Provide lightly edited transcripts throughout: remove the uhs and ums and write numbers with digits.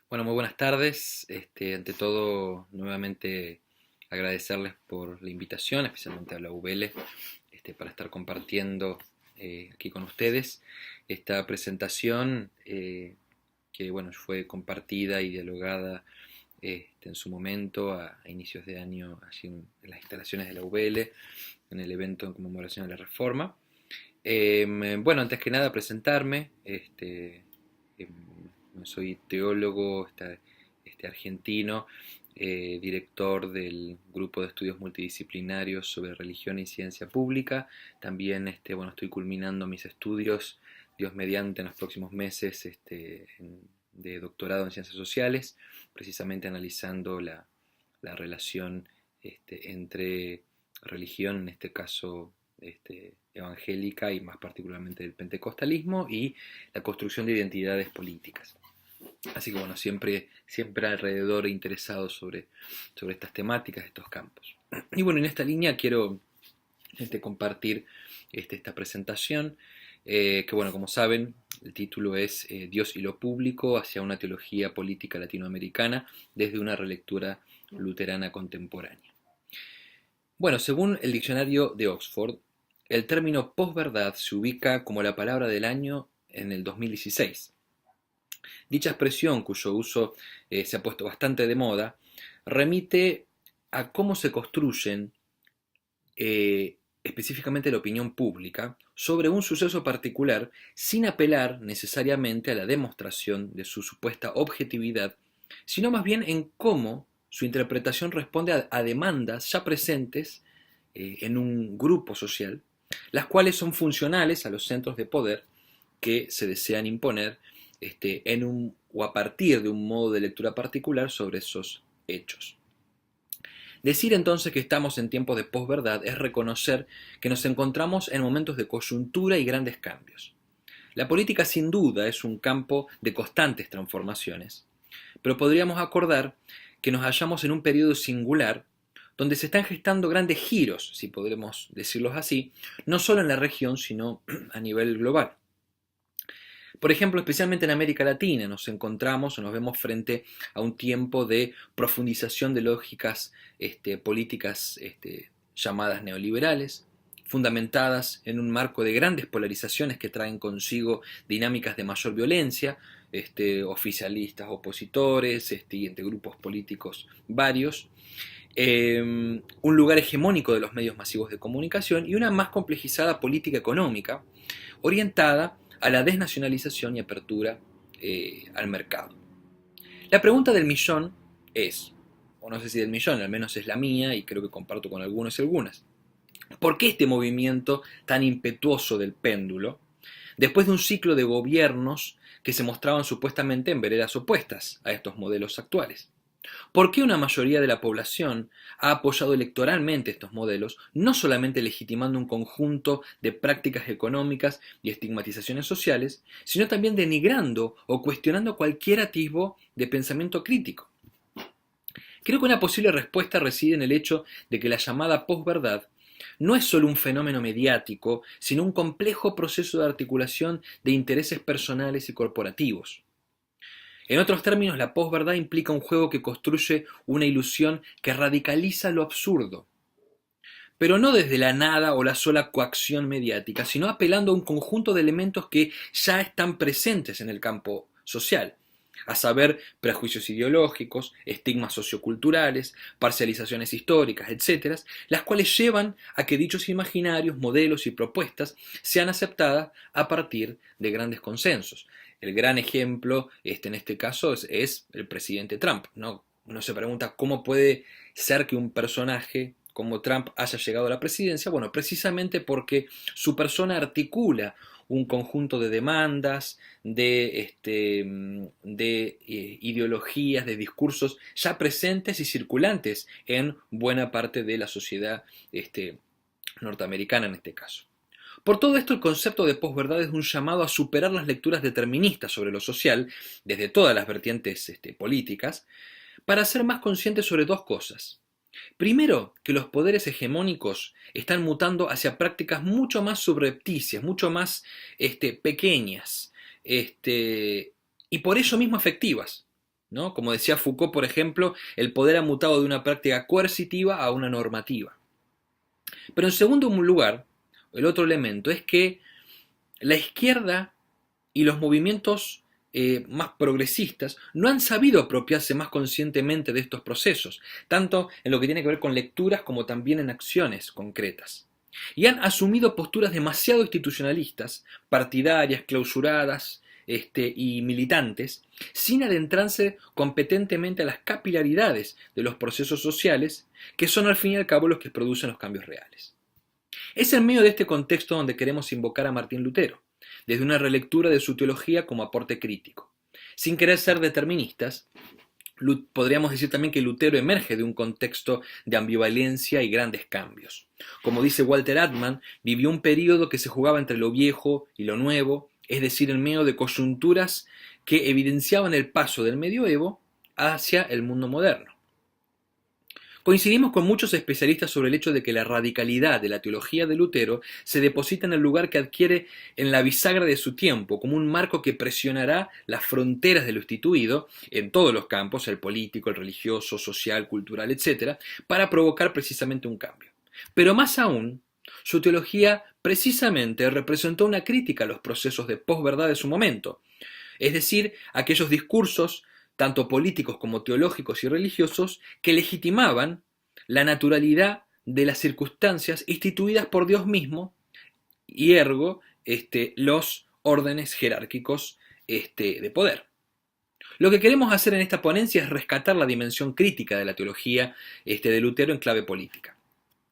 Bueno, muy buenas tardes. Ante todo, nuevamente agradecerles por la invitación, especialmente a la UBL, para estar compartiendo aquí con ustedes esta presentación que bueno, fue compartida y dialogada en su momento a inicios de año allí en las instalaciones de la UBL, en el evento en conmemoración de la Reforma. Bueno, antes que nada presentarme, em, soy teólogo argentino, director del grupo de estudios multidisciplinarios sobre religión y ciencia pública. También bueno, estoy culminando mis estudios, Dios mediante, en los próximos meses de doctorado en ciencias sociales, precisamente analizando la relación entre religión, en este caso evangélica y más particularmente del pentecostalismo, y la construcción de identidades políticas. Así que bueno, siempre alrededor interesado sobre estas temáticas, estos campos. Y bueno, en esta línea quiero compartir esta presentación, que bueno, como saben, el título es Dios y lo público hacia una teología política latinoamericana desde una relectura luterana contemporánea. Bueno, según el diccionario de Oxford, el término posverdad se ubica como la palabra del año en el 2016. Dicha expresión, cuyo uso se ha puesto bastante de moda, remite a cómo se construyen específicamente la opinión pública sobre un suceso particular sin apelar necesariamente a la demostración de su supuesta objetividad, sino más bien en cómo su interpretación responde a demandas ya presentes en un grupo social, las cuales son funcionales a los centros de poder que se desean imponer o a partir de un modo de lectura particular sobre esos hechos. Decir entonces que estamos en tiempos de posverdad es reconocer que nos encontramos en momentos de coyuntura y grandes cambios. La política sin duda es un campo de constantes transformaciones, pero podríamos acordar que nos hallamos en un periodo singular donde se están gestando grandes giros, si podremos decirlos así, no solo en la región, sino a nivel global. Por ejemplo, especialmente en América Latina nos encontramos o nos vemos frente a un tiempo de profundización de lógicas políticas llamadas neoliberales, fundamentadas en un marco de grandes polarizaciones que traen consigo dinámicas de mayor violencia, oficialistas, opositores, y entre grupos políticos varios, un lugar hegemónico de los medios masivos de comunicación y una más complejizada política económica orientada a la desnacionalización y apertura al mercado. La pregunta del millón es, o no sé si del millón, al menos es la mía y creo que comparto con algunos y algunas, ¿por qué este movimiento tan impetuoso del péndulo después de un ciclo de gobiernos que se mostraban supuestamente en veredas opuestas a estos modelos actuales? ¿Por qué una mayoría de la población ha apoyado electoralmente estos modelos, no solamente legitimando un conjunto de prácticas económicas y estigmatizaciones sociales, sino también denigrando o cuestionando cualquier atisbo de pensamiento crítico? Creo que una posible respuesta reside en el hecho de que la llamada posverdad no es solo un fenómeno mediático, sino un complejo proceso de articulación de intereses personales y corporativos. En otros términos, la posverdad implica un juego que construye una ilusión que radicaliza lo absurdo, pero no desde la nada o la sola coacción mediática, sino apelando a un conjunto de elementos que ya están presentes en el campo social, a saber, prejuicios ideológicos, estigmas socioculturales, parcializaciones históricas, etc., las cuales llevan a que dichos imaginarios, modelos y propuestas sean aceptadas a partir de grandes consensos. El gran ejemplo en este caso es el presidente Trump, ¿no? Uno se pregunta cómo puede ser que un personaje como Trump haya llegado a la presidencia. Bueno, precisamente porque su persona articula un conjunto de demandas, de ideologías, de discursos ya presentes y circulantes en buena parte de la sociedad norteamericana en este caso. Por todo esto, el concepto de posverdad es un llamado a superar las lecturas deterministas sobre lo social, desde todas las vertientes políticas, para ser más conscientes sobre dos cosas. Primero, que los poderes hegemónicos están mutando hacia prácticas mucho más subrepticias, mucho más pequeñas, y por ello mismo efectivas. ¿no? Como decía Foucault, por ejemplo, el poder ha mutado de una práctica coercitiva a una normativa. Pero en segundo lugar, el otro elemento es que la izquierda y los movimientos más progresistas no han sabido apropiarse más conscientemente de estos procesos, tanto en lo que tiene que ver con lecturas como también en acciones concretas. Y han asumido posturas demasiado institucionalistas, partidarias, clausuradas y militantes, sin adentrarse competentemente a las capilaridades de los procesos sociales, que son al fin y al cabo los que producen los cambios reales. Es en medio de este contexto donde queremos invocar a Martín Lutero, desde una relectura de su teología como aporte crítico. Sin querer ser deterministas, podríamos decir también que Lutero emerge de un contexto de ambivalencia y grandes cambios. Como dice Walter Attmann, vivió un periodo que se jugaba entre lo viejo y lo nuevo, es decir, en medio de coyunturas que evidenciaban el paso del medioevo hacia el mundo moderno. Coincidimos con muchos especialistas sobre el hecho de que la radicalidad de la teología de Lutero se deposita en el lugar que adquiere en la bisagra de su tiempo, como un marco que presionará las fronteras de lo instituido en todos los campos, el político, el religioso, social, cultural, etc., para provocar precisamente un cambio. Pero más aún, su teología precisamente representó una crítica a los procesos de posverdad de su momento, es decir, aquellos discursos tanto políticos como teológicos y religiosos, que legitimaban la naturalidad de las circunstancias instituidas por Dios mismo y ergo los órdenes jerárquicos de poder. Lo que queremos hacer en esta ponencia es rescatar la dimensión crítica de la teología de Lutero en clave política.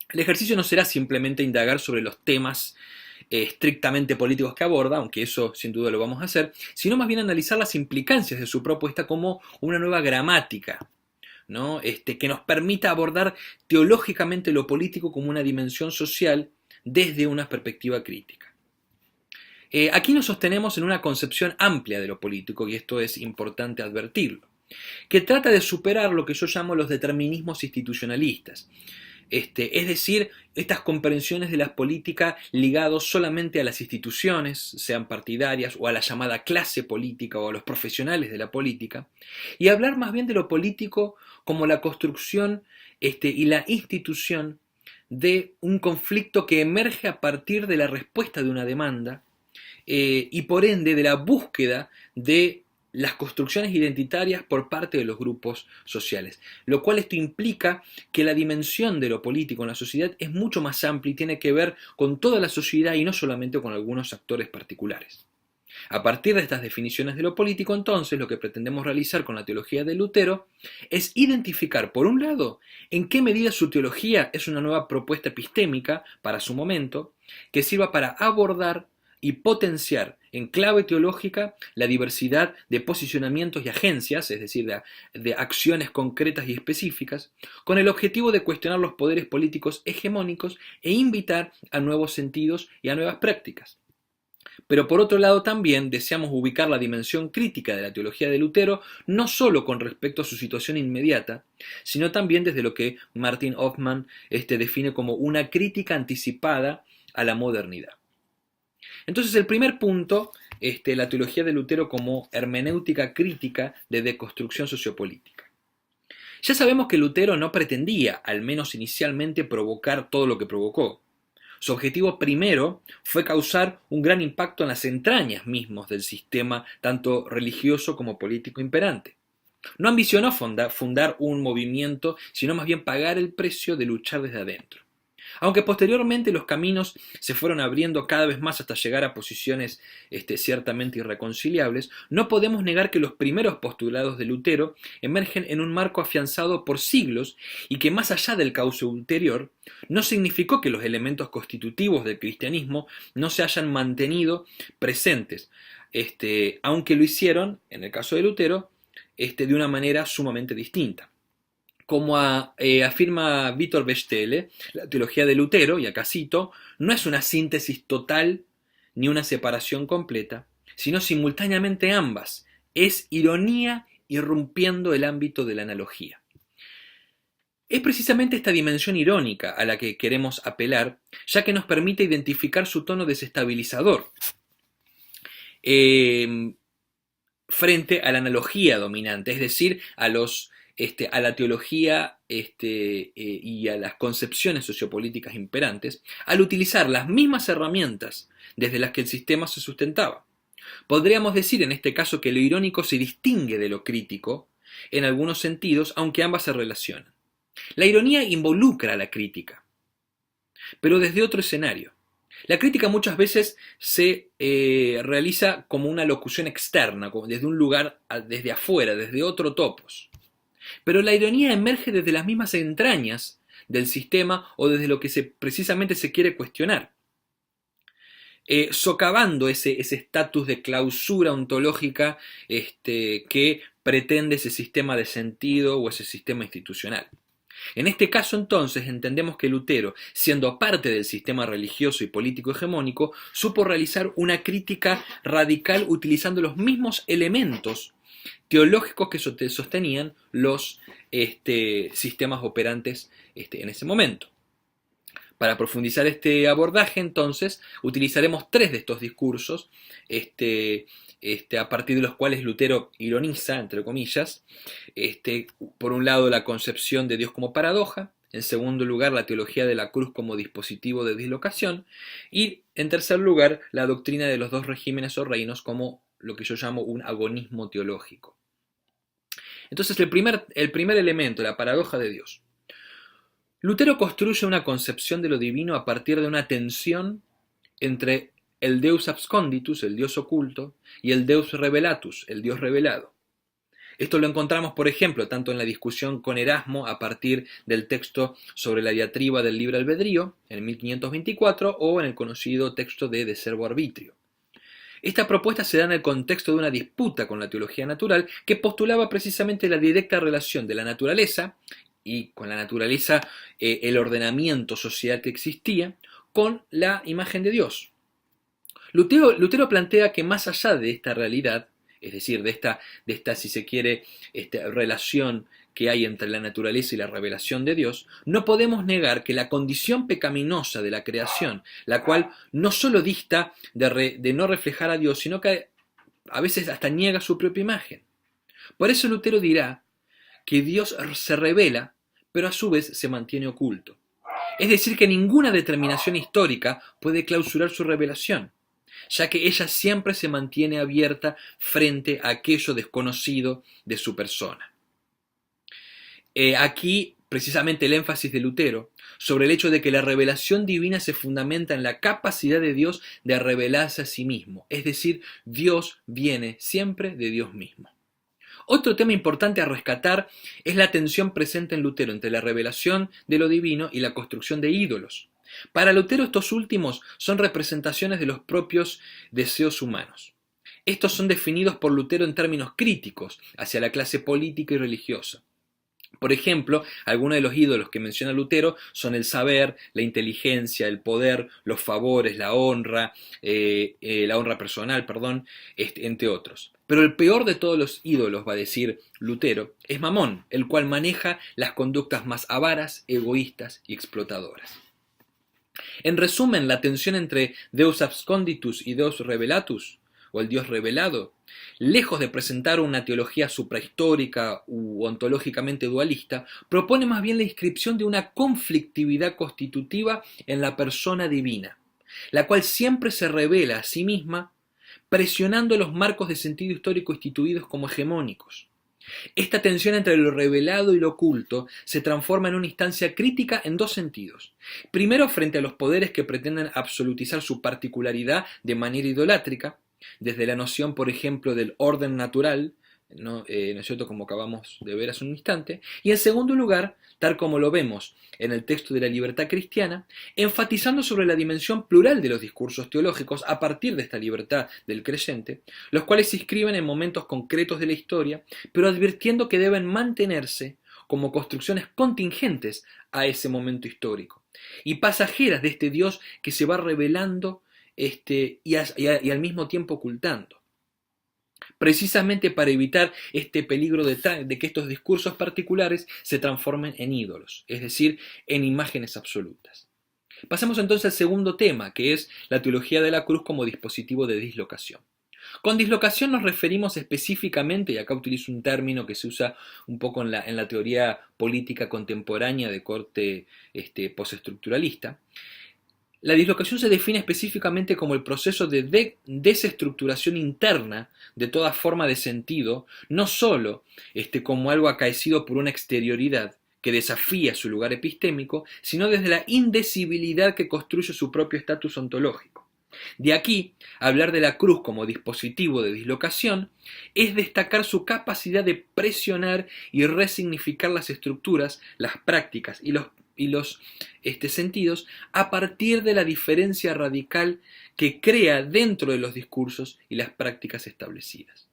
El ejercicio no será simplemente indagar sobre los temas estrictamente políticos que aborda, aunque eso sin duda lo vamos a hacer, sino más bien analizar las implicancias de su propuesta como una nueva gramática, ¿no? Que nos permita abordar teológicamente lo político como una dimensión social desde una perspectiva crítica. Aquí nos sostenemos en una concepción amplia de lo político, y esto es importante advertirlo, que trata de superar lo que yo llamo los determinismos institucionalistas, es decir, estas comprensiones de la política ligados solamente a las instituciones, sean partidarias o a la llamada clase política o a los profesionales de la política, y hablar más bien de lo político como la construcción y la institución de un conflicto que emerge a partir de la respuesta de una demanda y por ende de la búsqueda de las construcciones identitarias por parte de los grupos sociales, lo cual esto implica que la dimensión de lo político en la sociedad es mucho más amplia y tiene que ver con toda la sociedad y no solamente con algunos actores particulares. A partir de estas definiciones de lo político, entonces, lo que pretendemos realizar con la teología de Lutero es identificar, por un lado, en qué medida su teología es una nueva propuesta epistémica para su momento, que sirva para abordar y potenciar en clave teológica la diversidad de posicionamientos y agencias, es decir, de acciones concretas y específicas, con el objetivo de cuestionar los poderes políticos hegemónicos e invitar a nuevos sentidos y a nuevas prácticas. Pero por otro lado también deseamos ubicar la dimensión crítica de la teología de Lutero no solo con respecto a su situación inmediata, sino también desde lo que Martin Hoffmann define como una crítica anticipada a la modernidad. Entonces el primer punto, la teología de Lutero como hermenéutica crítica de deconstrucción sociopolítica. Ya sabemos que Lutero no pretendía, al menos inicialmente, provocar todo lo que provocó. Su objetivo primero fue causar un gran impacto en las entrañas mismos del sistema, tanto religioso como político imperante. No ambicionó fundar un movimiento, sino más bien pagar el precio de luchar desde adentro. Aunque posteriormente los caminos se fueron abriendo cada vez más hasta llegar a posiciones ciertamente irreconciliables, no podemos negar que los primeros postulados de Lutero emergen en un marco afianzado por siglos y que más allá del cauce ulterior, no significó que los elementos constitutivos del cristianismo no se hayan mantenido presentes, aunque lo hicieron, en el caso de Lutero, de una manera sumamente distinta. Como afirma Vítor Bechtle, la teología de Lutero, y acá cito, no es una síntesis total ni una separación completa, sino simultáneamente ambas. Es ironía irrumpiendo el ámbito de la analogía. Es precisamente esta dimensión irónica a la que queremos apelar, ya que nos permite identificar su tono desestabilizador. frente a la analogía dominante, es decir, a la teología y a las concepciones sociopolíticas imperantes, al utilizar las mismas herramientas desde las que el sistema se sustentaba. Podríamos decir en este caso que lo irónico se distingue de lo crítico en algunos sentidos, aunque ambas se relacionan. La ironía involucra a la crítica, pero desde otro escenario. La crítica muchas veces se realiza como una locución externa, como desde un lugar, desde afuera, desde otro topos. Pero la ironía emerge desde las mismas entrañas del sistema o desde lo que precisamente se quiere cuestionar, socavando ese estatus de clausura ontológica que pretende ese sistema de sentido o ese sistema institucional. En este caso, entonces, entendemos que Lutero, siendo parte del sistema religioso y político hegemónico, supo realizar una crítica radical utilizando los mismos elementos teológicos que sostenían los sistemas operantes en ese momento. Para profundizar este abordaje, entonces, utilizaremos tres de estos discursos, a partir de los cuales Lutero ironiza, entre comillas, por un lado la concepción de Dios como paradoja, en segundo lugar la teología de la cruz como dispositivo de dislocación, y en tercer lugar la doctrina de los dos regímenes o reinos como lo que yo llamo un agonismo teológico. Entonces el primer elemento, la paradoja de Dios. Lutero construye una concepción de lo divino a partir de una tensión entre el Deus absconditus, el Dios oculto, y el Deus revelatus, el Dios revelado. Esto lo encontramos, por ejemplo, tanto en la discusión con Erasmo a partir del texto sobre la diatriba del libre albedrío, en 1524, o en el conocido texto de Servo Arbitrio. Esta propuesta se da en el contexto de una disputa con la teología natural que postulaba precisamente la directa relación de la naturaleza, y con la naturaleza el ordenamiento social que existía, con la imagen de Dios. Lutero plantea que más allá de esta realidad, es decir, de esta si se quiere, relación que hay entre la naturaleza y la revelación de Dios, no podemos negar que la condición pecaminosa de la creación, la cual no solo dista de no reflejar a Dios, sino que a veces hasta niega su propia imagen. Por eso Lutero dirá que Dios se revela, pero a su vez se mantiene oculto. Es decir, que ninguna determinación histórica puede clausurar su revelación, ya que ella siempre se mantiene abierta frente a aquello desconocido de su persona. Aquí, precisamente, el énfasis de Lutero sobre el hecho de que la revelación divina se fundamenta en la capacidad de Dios de revelarse a sí mismo, es decir, Dios viene siempre de Dios mismo. Otro tema importante a rescatar es la tensión presente en Lutero entre la revelación de lo divino y la construcción de ídolos. Para Lutero estos últimos son representaciones de los propios deseos humanos. Estos son definidos por Lutero en términos críticos hacia la clase política y religiosa. Por ejemplo, algunos de los ídolos que menciona Lutero son el saber, la inteligencia, el poder, los favores, la honra personal, entre otros. Pero el peor de todos los ídolos, va a decir Lutero, es Mamón, el cual maneja las conductas más avaras, egoístas y explotadoras. En resumen, la tensión entre Deus absconditus y Deus revelatus, o el Dios revelado, lejos de presentar una teología suprahistórica u ontológicamente dualista, propone más bien la inscripción de una conflictividad constitutiva en la persona divina, la cual siempre se revela a sí misma presionando los marcos de sentido histórico instituidos como hegemónicos. Esta tensión entre lo revelado y lo oculto se transforma en una instancia crítica en dos sentidos. Primero, frente a los poderes que pretenden absolutizar su particularidad de manera idolátrica, desde la noción, por ejemplo, del orden natural, ¿no es cierto?, como acabamos de ver hace un instante, y en segundo lugar, tal como lo vemos en el texto de la libertad cristiana, enfatizando sobre la dimensión plural de los discursos teológicos a partir de esta libertad del creyente, los cuales se inscriben en momentos concretos de la historia, pero advirtiendo que deben mantenerse como construcciones contingentes a ese momento histórico, y pasajeras de este Dios que se va revelando y al mismo tiempo ocultando, precisamente para evitar este peligro de que estos discursos particulares se transformen en ídolos, es decir, en imágenes absolutas. Pasemos entonces al segundo tema, que es la teología de la cruz como dispositivo de dislocación. Con dislocación nos referimos específicamente, y acá utilizo un término que se usa un poco en la teoría política contemporánea de corte postestructuralista. La dislocación se define específicamente como el proceso de desestructuración interna de toda forma de sentido, no sólo como algo acaecido por una exterioridad que desafía su lugar epistémico, sino desde la indecibilidad que construye su propio estatus ontológico. De aquí, hablar de la cruz como dispositivo de dislocación es destacar su capacidad de presionar y resignificar las estructuras, las prácticas y los sentidos a partir de la diferencia radical que crea dentro de los discursos y las prácticas establecidas.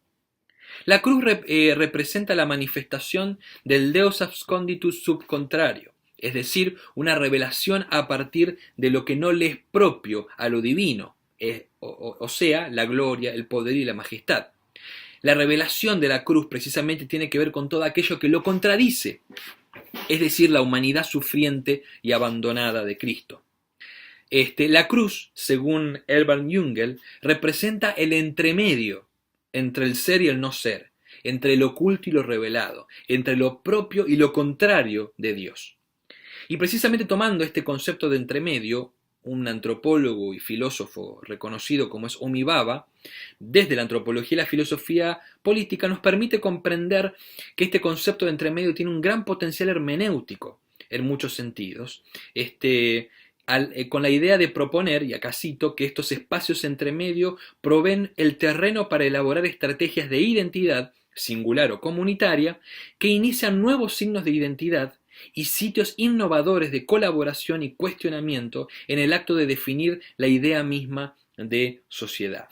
La cruz representa la manifestación del Deus absconditus subcontrario, es decir, una revelación a partir de lo que no le es propio a lo divino, o sea, la gloria, el poder y la majestad. La revelación de la cruz precisamente tiene que ver con todo aquello que lo contradice, es decir, la humanidad sufriente y abandonada de Cristo. La cruz, según Hermann Jungel, representa el entremedio entre el ser y el no ser, entre lo oculto y lo revelado, entre lo propio y lo contrario de Dios. Y precisamente tomando este concepto de entremedio, un antropólogo y filósofo reconocido como es Homi Bhabha, desde la antropología y la filosofía política nos permite comprender que este concepto de entremedio tiene un gran potencial hermenéutico en muchos sentidos, con la idea de proponer, y acá cito, que estos espacios entre medio proveen el terreno para elaborar estrategias de identidad, singular o comunitaria, que inician nuevos signos de identidad y sitios innovadores de colaboración y cuestionamiento en el acto de definir la idea misma de sociedad.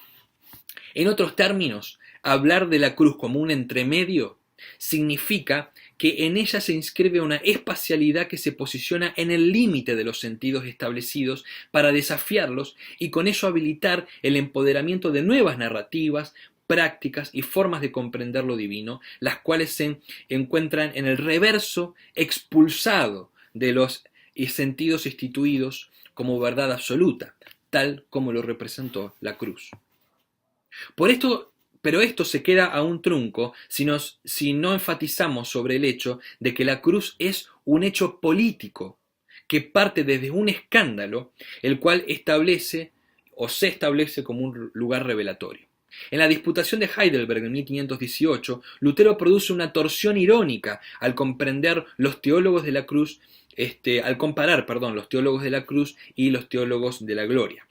En otros términos, hablar de la cruz como un entremedio significa que en ella se inscribe una espacialidad que se posiciona en el límite de los sentidos establecidos para desafiarlos y con ello habilitar el empoderamiento de nuevas narrativas, prácticas y formas de comprender lo divino, las cuales se encuentran en el reverso expulsado de los sentidos instituidos como verdad absoluta, tal como lo representó la cruz. Pero esto se queda a un trunco si no enfatizamos sobre el hecho de que la cruz es un hecho político que parte desde un escándalo, el cual establece o se establece como un lugar revelatorio. En la disputación de Heidelberg en 1518, Lutero produce una torsión irónica al comprender los teólogos de la cruz, al comparar, los teólogos de la cruz y los teólogos de la gloria.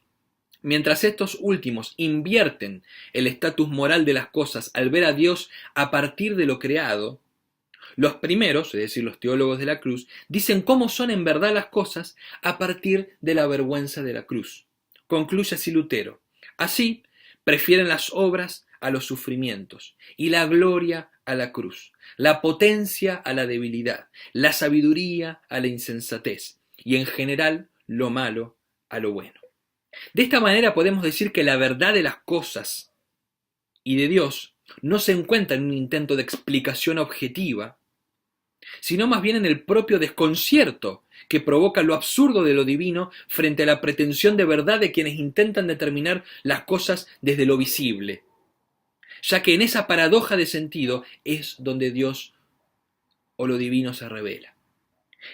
Mientras estos últimos invierten el estatus moral de las cosas al ver a Dios a partir de lo creado, los primeros, es decir, los teólogos de la cruz, dicen cómo son en verdad las cosas a partir de la vergüenza de la cruz. Concluye así Lutero. Así, prefieren las obras a los sufrimientos y la gloria a la cruz, la potencia a la debilidad, la sabiduría a la insensatez y en general lo malo a lo bueno. De esta manera podemos decir que la verdad de las cosas y de Dios no se encuentra en un intento de explicación objetiva, sino más bien en el propio desconcierto que provoca lo absurdo de lo divino frente a la pretensión de verdad de quienes intentan determinar las cosas desde lo visible, ya que en esa paradoja de sentido es donde Dios o lo divino se revela.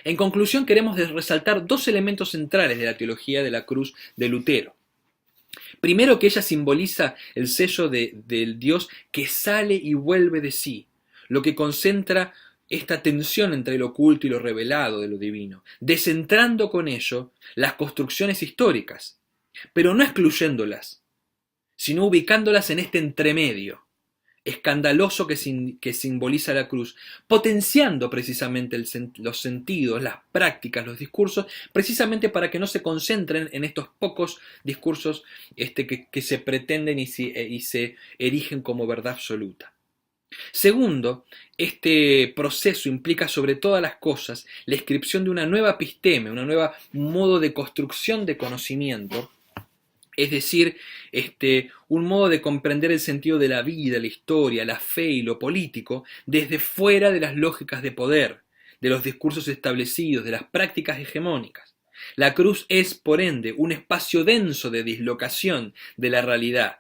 En conclusión, queremos resaltar dos elementos centrales de la teología de la cruz de Lutero. Primero, que ella simboliza el sello del Dios que sale y vuelve de sí, lo que concentra esta tensión entre lo oculto y lo revelado de lo divino, descentrando con ello las construcciones históricas, pero no excluyéndolas, sino ubicándolas en este entremedio escandaloso que simboliza la cruz, potenciando precisamente los sentidos, las prácticas, los discursos, precisamente para que no se concentren en estos pocos discursos que se pretenden y se erigen como verdad absoluta. Segundo, este proceso implica sobre todas las cosas la inscripción de una nueva episteme, un nuevo modo de construcción de conocimiento, es decir, un modo de comprender el sentido de la vida, la historia, la fe y lo político desde fuera de las lógicas de poder, de los discursos establecidos, de las prácticas hegemónicas. La cruz es, por ende, un espacio denso de dislocación de la realidad,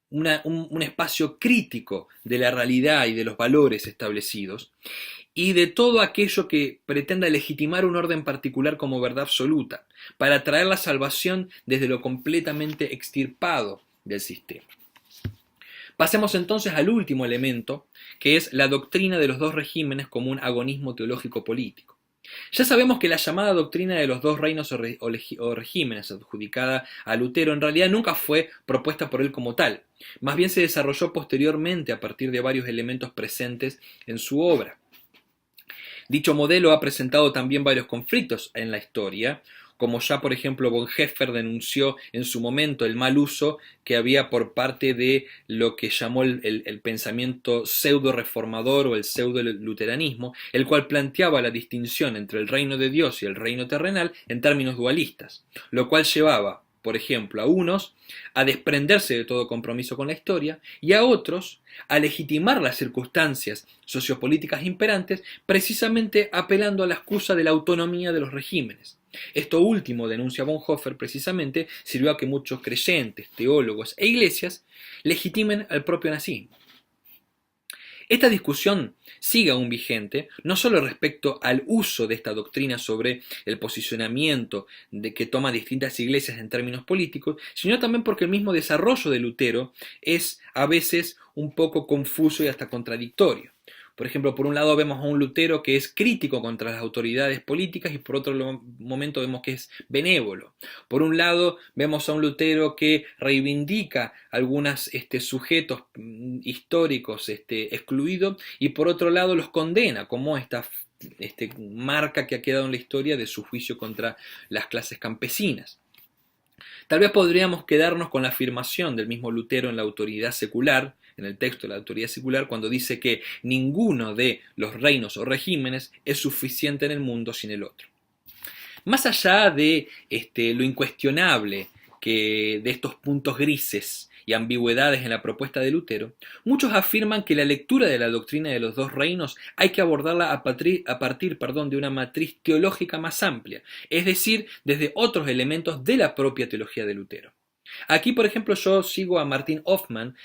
un espacio crítico de la realidad y de los valores establecidos, y de todo aquello que pretenda legitimar un orden particular como verdad absoluta, para traer la salvación desde lo completamente extirpado del sistema. Pasemos entonces al último elemento, que es la doctrina de los dos regímenes como un agonismo teológico-político. Ya sabemos que la llamada doctrina de los dos reinos o regímenes adjudicada a Lutero en realidad nunca fue propuesta por él como tal, más bien se desarrolló posteriormente a partir de varios elementos presentes en su obra. Dicho modelo ha presentado también varios conflictos en la historia, como ya por ejemplo Bonhoeffer denunció en su momento el mal uso que había por parte de lo que llamó el pensamiento pseudo-reformador o el pseudo-luteranismo, el cual planteaba la distinción entre el reino de Dios y el reino terrenal en términos dualistas, lo cual llevaba, por ejemplo, a unos a desprenderse de todo compromiso con la historia y a otros a legitimar las circunstancias sociopolíticas imperantes precisamente apelando a la excusa de la autonomía de los regímenes. Esto último, denuncia Bonhoeffer, precisamente sirvió a que muchos creyentes, teólogos e iglesias legitimen al propio nazismo. Esta discusión sigue aún vigente, no solo respecto al uso de esta doctrina sobre el posicionamiento de que toman distintas iglesias en términos políticos, sino también porque el mismo desarrollo de Lutero es a veces un poco confuso y hasta contradictorio. Por ejemplo, por un lado vemos a un Lutero que es crítico contra las autoridades políticas y por otro momento vemos que es benévolo. Por un lado vemos a un Lutero que reivindica algunos sujetos históricos excluidos y por otro lado los condena como esta marca que ha quedado en la historia de su juicio contra las clases campesinas. Tal vez podríamos quedarnos con la afirmación del mismo Lutero en la autoridad secular, en el texto de la autoridad secular, cuando dice que ninguno de los reinos o regímenes es suficiente en el mundo sin el otro. Más allá de lo incuestionable de estos puntos grises y ambigüedades en la propuesta de Lutero, muchos afirman que la lectura de la doctrina de los dos reinos hay que abordarla a partir de una matriz teológica más amplia, es decir, desde otros elementos de la propia teología de Lutero. Aquí, por ejemplo, yo sigo a Martin Hoffmann,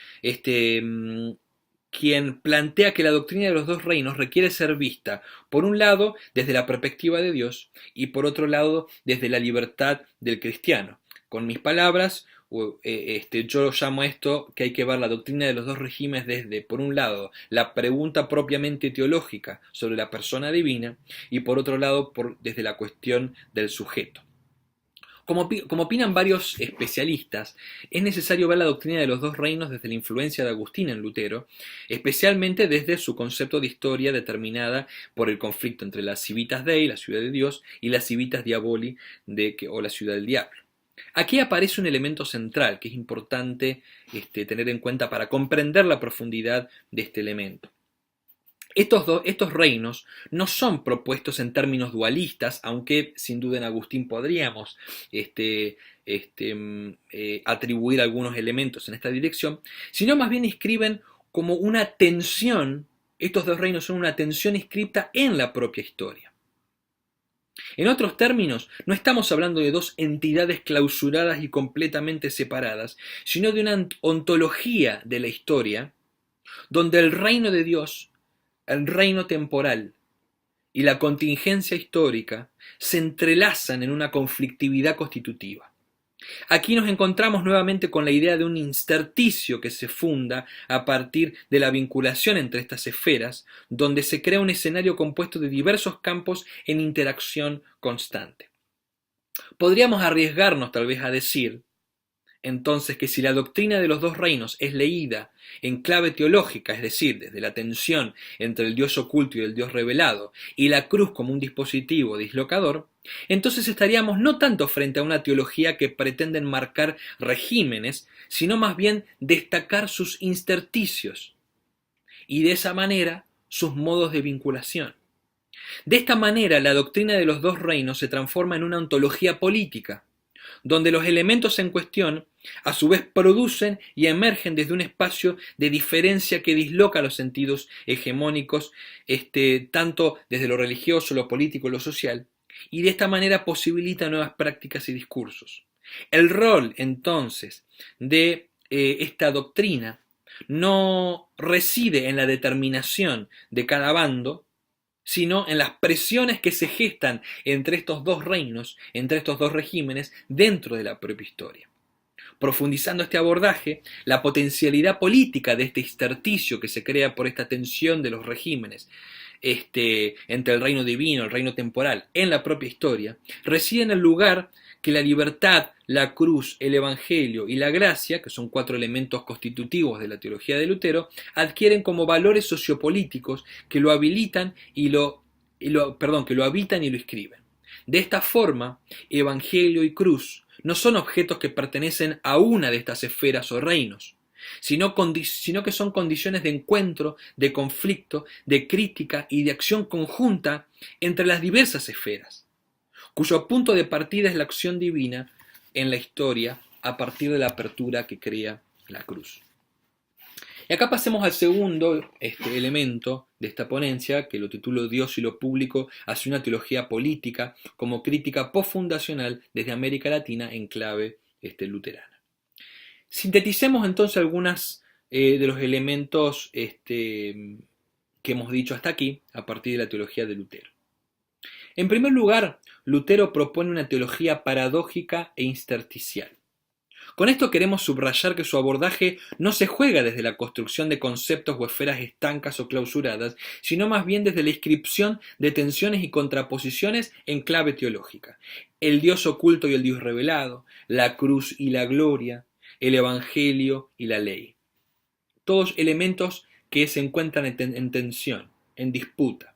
quien plantea que la doctrina de los dos reinos requiere ser vista, por un lado, desde la perspectiva de Dios y por otro lado, desde la libertad del cristiano. Con mis palabras, yo llamo a esto que hay que ver la doctrina de los dos regímenes desde, por un lado, la pregunta propiamente teológica sobre la persona divina y por otro lado, desde la cuestión del sujeto. Como opinan varios especialistas, es necesario ver la doctrina de los dos reinos desde la influencia de Agustín en Lutero, especialmente desde su concepto de historia determinada por el conflicto entre la civitas Dei, la ciudad de Dios, y la civitas Diaboli, o la ciudad del diablo. Aquí aparece un elemento central que es importante tener en cuenta para comprender la profundidad de este elemento. Estos reinos no son propuestos en términos dualistas, aunque sin duda en Agustín podríamos atribuir algunos elementos en esta dirección, sino más bien escriben como una tensión, estos dos reinos son una tensión inscripta en la propia historia. En otros términos, no estamos hablando de dos entidades clausuradas y completamente separadas, sino de una ontología de la historia, donde el reino de Dios, el reino temporal y la contingencia histórica se entrelazan en una conflictividad constitutiva. Aquí nos encontramos nuevamente con la idea de un intersticio que se funda a partir de la vinculación entre estas esferas, donde se crea un escenario compuesto de diversos campos en interacción constante. Podríamos arriesgarnos tal vez a decir entonces que si la doctrina de los dos reinos es leída en clave teológica, es decir, desde la tensión entre el Dios oculto y el Dios revelado, y la cruz como un dispositivo dislocador, entonces estaríamos no tanto frente a una teología que pretende enmarcar regímenes, sino más bien destacar sus intersticios, y de esa manera sus modos de vinculación. De esta manera, la doctrina de los dos reinos se transforma en una ontología política, donde los elementos en cuestión a su vez producen y emergen desde un espacio de diferencia que disloca los sentidos hegemónicos, tanto desde lo religioso, lo político, lo social, y de esta manera posibilita nuevas prácticas y discursos. El rol, entonces, de esta doctrina no reside en la determinación de cada bando, sino en las presiones que se gestan entre estos dos reinos, entre estos dos regímenes, dentro de la propia historia. Profundizando este abordaje, la potencialidad política de este intersticio que se crea por esta tensión de los regímenes entre el reino divino, el reino temporal, en la propia historia, reside en el lugar que la libertad, la cruz, el evangelio y la gracia, que son 4 elementos constitutivos de la teología de Lutero, adquieren como valores sociopolíticos que lo habilitan y que lo habitan y lo escriben. De esta forma, evangelio y cruz no son objetos que pertenecen a una de estas esferas o reinos, sino que son condiciones de encuentro, de conflicto, de crítica y de acción conjunta entre las diversas esferas, cuyo punto de partida es la acción divina en la historia a partir de la apertura que crea la cruz. Y acá pasemos al segundo elemento de esta ponencia, que lo titulo Dios y lo público hacia una teología política como crítica postfundacional desde América Latina en clave luterana. Sinteticemos entonces algunos de los elementos que hemos dicho hasta aquí a partir de la teología de Lutero. En primer lugar, Lutero propone una teología paradójica e intersticial. Con esto queremos subrayar que su abordaje no se juega desde la construcción de conceptos o esferas estancas o clausuradas, sino más bien desde la inscripción de tensiones y contraposiciones en clave teológica. El Dios oculto y el Dios revelado, la cruz y la gloria, el evangelio y la ley. Todos elementos que se encuentran en tensión, en disputa.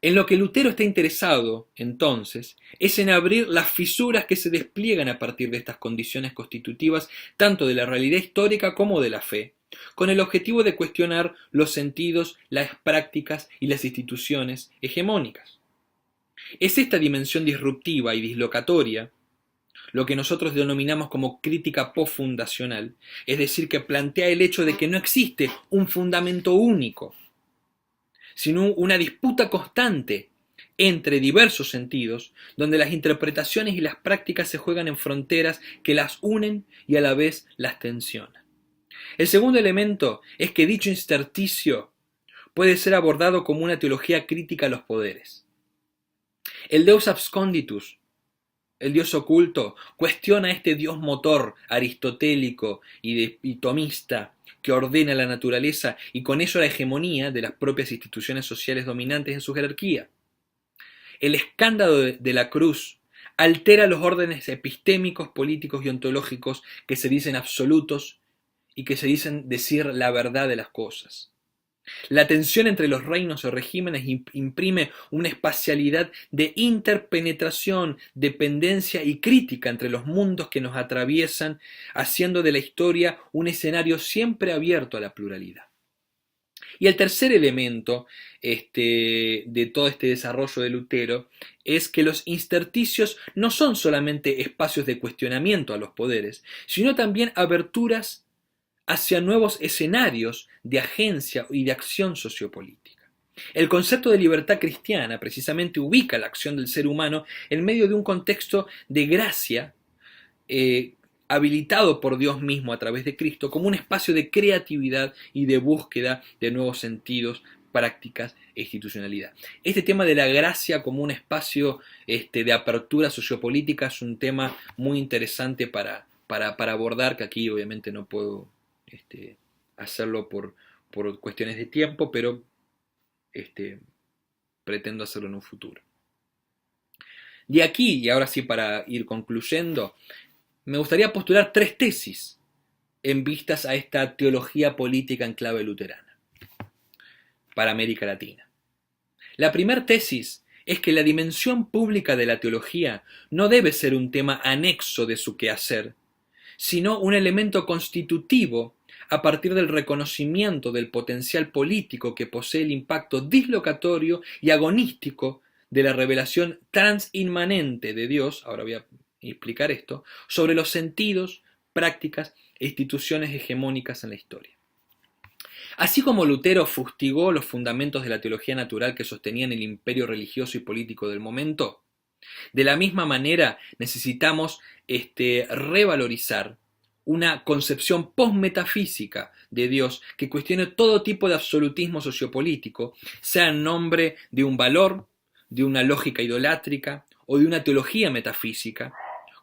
En lo que Lutero está interesado, entonces, es en abrir las fisuras que se despliegan a partir de estas condiciones constitutivas tanto de la realidad histórica como de la fe, con el objetivo de cuestionar los sentidos, las prácticas y las instituciones hegemónicas. Es esta dimensión disruptiva y dislocatoria lo que nosotros denominamos como crítica postfundacional, es decir, que plantea el hecho de que no existe un fundamento único, sino una disputa constante entre diversos sentidos, donde las interpretaciones y las prácticas se juegan en fronteras que las unen y a la vez las tensionan. El segundo elemento es que dicho intersticio puede ser abordado como una teología crítica a los poderes. El Deus absconditus, el Dios oculto, cuestiona este Dios motor aristotélico y tomista que ordena la naturaleza y con ello la hegemonía de las propias instituciones sociales dominantes en su jerarquía. El escándalo de la cruz altera los órdenes epistémicos, políticos y ontológicos que se dicen absolutos y que se dicen decir la verdad de las cosas. La tensión entre los reinos o regímenes imprime una espacialidad de interpenetración, dependencia y crítica entre los mundos que nos atraviesan, haciendo de la historia un escenario siempre abierto a la pluralidad. Y el tercer elemento de todo este desarrollo de Lutero es que los intersticios no son solamente espacios de cuestionamiento a los poderes, sino también aberturas hacia nuevos escenarios de agencia y de acción sociopolítica. El concepto de libertad cristiana precisamente ubica la acción del ser humano en medio de un contexto de gracia habilitado por Dios mismo a través de Cristo como un espacio de creatividad y de búsqueda de nuevos sentidos, prácticas e institucionalidad. Este tema de la gracia como un espacio de apertura sociopolítica es un tema muy interesante para abordar, que aquí obviamente no puedo hacerlo por cuestiones de tiempo, pero pretendo hacerlo en un futuro. De aquí, y ahora sí para ir concluyendo, me gustaría postular 3 tesis en vistas a esta teología política en clave luterana para América Latina. La primera tesis es que la dimensión pública de la teología no debe ser un tema anexo de su quehacer, sino un elemento constitutivo a partir del reconocimiento del potencial político que posee el impacto dislocatorio y agonístico de la revelación transinmanente de Dios, ahora voy a explicar esto, sobre los sentidos, prácticas e instituciones hegemónicas en la historia. Así como Lutero fustigó los fundamentos de la teología natural que sostenían el imperio religioso y político del momento, de la misma manera necesitamos revalorizar una concepción postmetafísica de Dios que cuestione todo tipo de absolutismo sociopolítico, sea en nombre de un valor, de una lógica idolátrica o de una teología metafísica,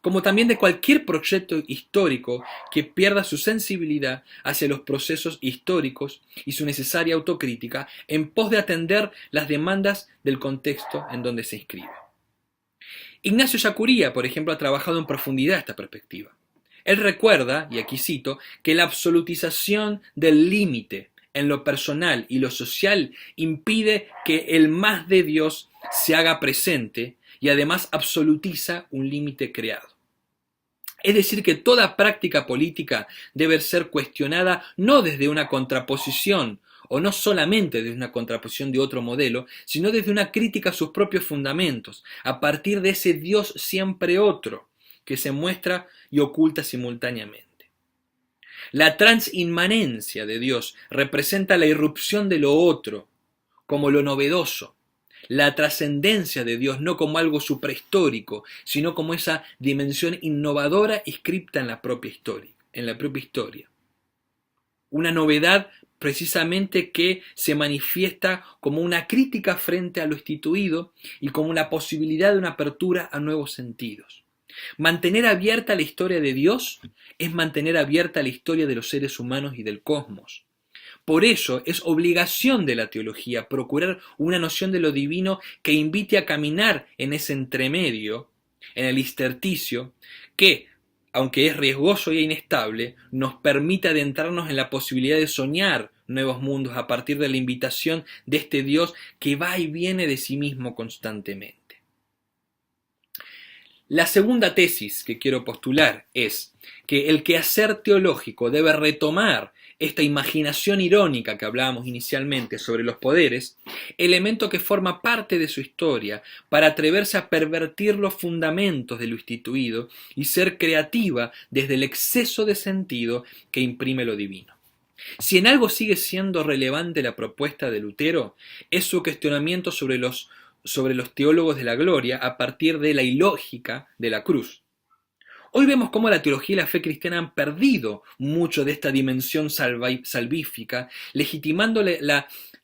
como también de cualquier proyecto histórico que pierda su sensibilidad hacia los procesos históricos y su necesaria autocrítica en pos de atender las demandas del contexto en donde se inscribe. Ignacio Ellacuría, por ejemplo, ha trabajado en profundidad esta perspectiva. Él recuerda, y aquí cito, que la absolutización del límite en lo personal y lo social impide que el más de Dios se haga presente y además absolutiza un límite creado. Es decir, que toda práctica política debe ser cuestionada no desde una contraposición o no solamente desde una contraposición de otro modelo, sino desde una crítica a sus propios fundamentos, a partir de ese Dios siempre otro que se muestra y oculta simultáneamente. La transinmanencia de Dios representa la irrupción de lo otro como lo novedoso, la trascendencia de Dios no como algo suprahistórico, sino como esa dimensión innovadora inscripta en la propia historia. Una novedad precisamente que se manifiesta como una crítica frente a lo instituido y como la posibilidad de una apertura a nuevos sentidos. Mantener abierta la historia de Dios es mantener abierta la historia de los seres humanos y del cosmos. Por ello, es obligación de la teología procurar una noción de lo divino que invite a caminar en ese entremedio, en el intersticio, que, aunque es riesgoso e inestable, nos permite adentrarnos en la posibilidad de soñar nuevos mundos a partir de la invitación de este Dios que va y viene de sí mismo constantemente. La segunda tesis que quiero postular es que el quehacer teológico debe retomar esta imaginación irónica que hablábamos inicialmente sobre los poderes, elemento que forma parte de su historia para atreverse a pervertir los fundamentos de lo instituido y ser creativa desde el exceso de sentido que imprime lo divino. Si en algo sigue siendo relevante la propuesta de Lutero, es su cuestionamiento sobre los teólogos de la gloria a partir de la ilógica de la cruz. Hoy vemos cómo la teología y la fe cristiana han perdido mucho de esta dimensión salvífica, legitimando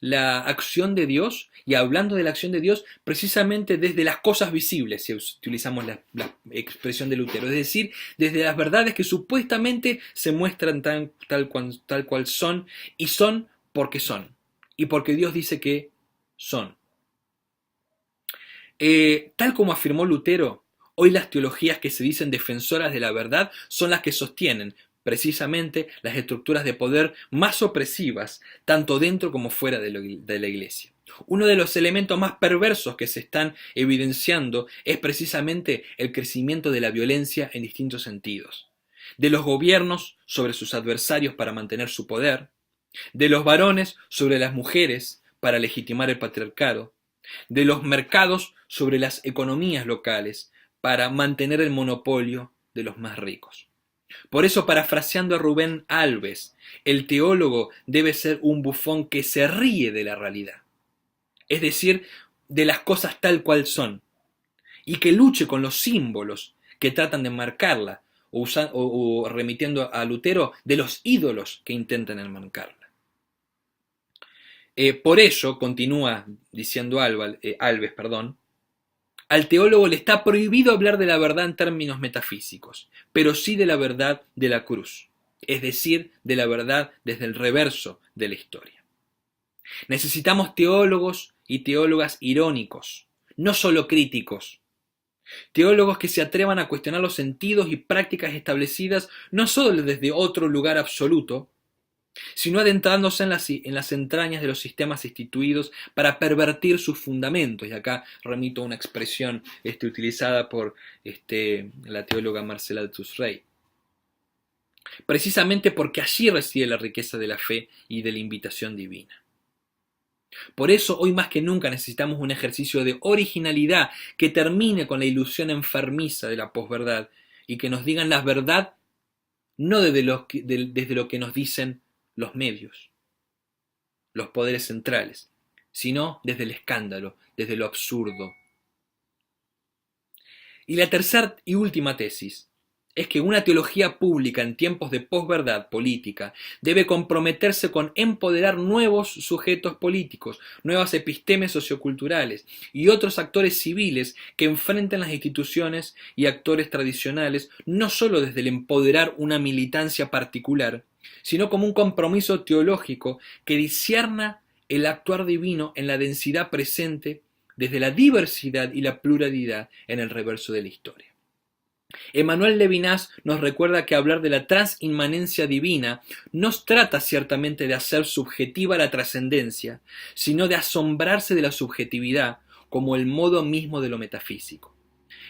la acción de Dios y hablando de la acción de Dios precisamente desde las cosas visibles, si utilizamos la expresión de Lutero, es decir, desde las verdades que supuestamente se muestran tal cual son y son porque son, y porque Dios dice que son. Tal como afirmó Lutero, hoy las teologías que se dicen defensoras de la verdad son las que sostienen precisamente las estructuras de poder más opresivas, tanto dentro como fuera de la Iglesia. Uno de los elementos más perversos que se están evidenciando es precisamente el crecimiento de la violencia en distintos sentidos. De los gobiernos sobre sus adversarios para mantener su poder, de los varones sobre las mujeres para legitimar el patriarcado, de los mercados sobre las economías locales para mantener el monopolio de los más ricos. Por eso, parafraseando a Rubén Alves, el teólogo debe ser un bufón que se ríe de la realidad, es decir, de las cosas tal cual son, y que luche con los símbolos que tratan de marcarla, o remitiendo a Lutero, de los ídolos que intentan enmarcarla. Por ello, continúa diciendo Alves, al teólogo le está prohibido hablar de la verdad en términos metafísicos, pero sí de la verdad de la cruz, es decir, de la verdad desde el reverso de la historia. Necesitamos teólogos y teólogas irónicos, no solo críticos. Teólogos que se atrevan a cuestionar los sentidos y prácticas establecidas no solo desde otro lugar absoluto, sino adentrándose en las entrañas de los sistemas instituidos para pervertir sus fundamentos. Y acá remito a una expresión utilizada por la teóloga Marcela Tusrey. Precisamente porque allí reside la riqueza de la fe y de la invitación divina. Por eso, hoy más que nunca necesitamos un ejercicio de originalidad que termine con la ilusión enfermiza de la posverdad y que nos digan la verdad no desde lo que nos dicen los medios, los poderes centrales, sino desde el escándalo, desde lo absurdo. Y la tercera y última tesis es que una teología pública en tiempos de posverdad política debe comprometerse con empoderar nuevos sujetos políticos, nuevas epistemes socioculturales y otros actores civiles que enfrenten las instituciones y actores tradicionales, no sólo desde el empoderar una militancia particular, sino como un compromiso teológico que discierna el actuar divino en la densidad presente desde la diversidad y la pluralidad en el reverso de la historia. Emmanuel Levinas nos recuerda que hablar de la transinmanencia divina no trata ciertamente de hacer subjetiva la trascendencia, sino de asombrarse de la subjetividad como el modo mismo de lo metafísico.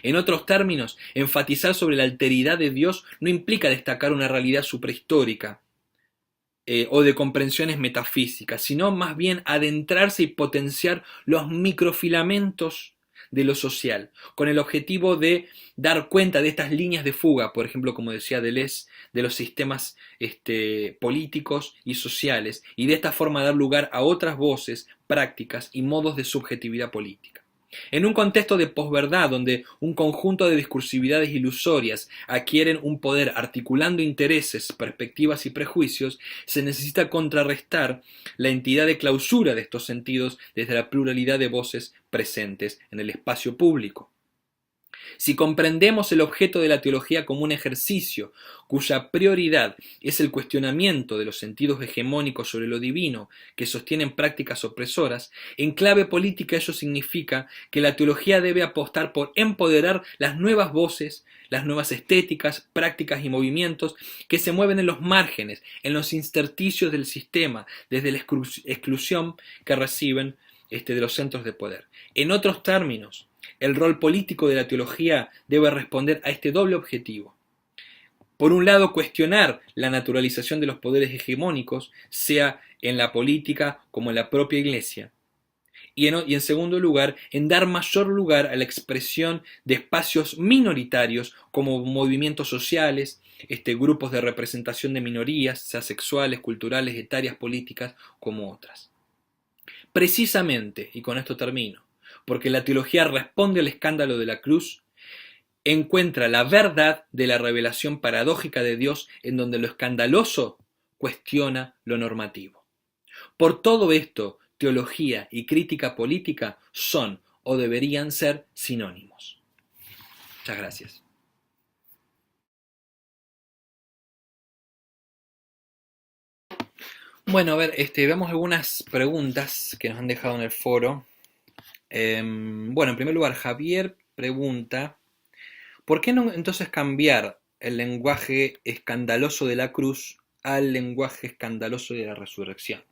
En otros términos, enfatizar sobre la alteridad de Dios no implica destacar una realidad suprahistórica o de comprensiones metafísicas, sino más bien adentrarse y potenciar los microfilamentos de lo social, con el objetivo de dar cuenta de estas líneas de fuga, por ejemplo, como decía Deleuze, de los sistemas políticos y sociales, y de esta forma dar lugar a otras voces, prácticas y modos de subjetividad política. En un contexto de posverdad donde un conjunto de discursividades ilusorias adquieren un poder articulando intereses, perspectivas y prejuicios, se necesita contrarrestar la entidad de clausura de estos sentidos desde la pluralidad de voces presentes en el espacio público. Si comprendemos el objeto de la teología como un ejercicio cuya prioridad es el cuestionamiento de los sentidos hegemónicos sobre lo divino que sostienen prácticas opresoras, en clave política ello significa que la teología debe apostar por empoderar las nuevas voces, las nuevas estéticas, prácticas y movimientos que se mueven en los márgenes, en los intersticios del sistema, desde la exclusión que reciben de los centros de poder. En otros términos, el rol político de la teología debe responder a este doble objetivo. Por un lado, cuestionar la naturalización de los poderes hegemónicos, sea en la política como en la propia Iglesia. Y en segundo lugar, en dar mayor lugar a la expresión de espacios minoritarios como movimientos sociales, grupos de representación de minorías, sea sexuales, culturales, etarias, políticas, como otras. Precisamente, y con esto termino, porque la teología responde al escándalo de la cruz, encuentra la verdad de la revelación paradójica de Dios en donde lo escandaloso cuestiona lo normativo. Por todo esto, teología y crítica política son o deberían ser sinónimos. Muchas gracias. Bueno, a ver, veamos algunas preguntas que nos han dejado en el foro. Bueno, en primer lugar, Javier pregunta, ¿por qué no entonces cambiar el lenguaje escandaloso de la cruz al lenguaje escandaloso de la resurrección?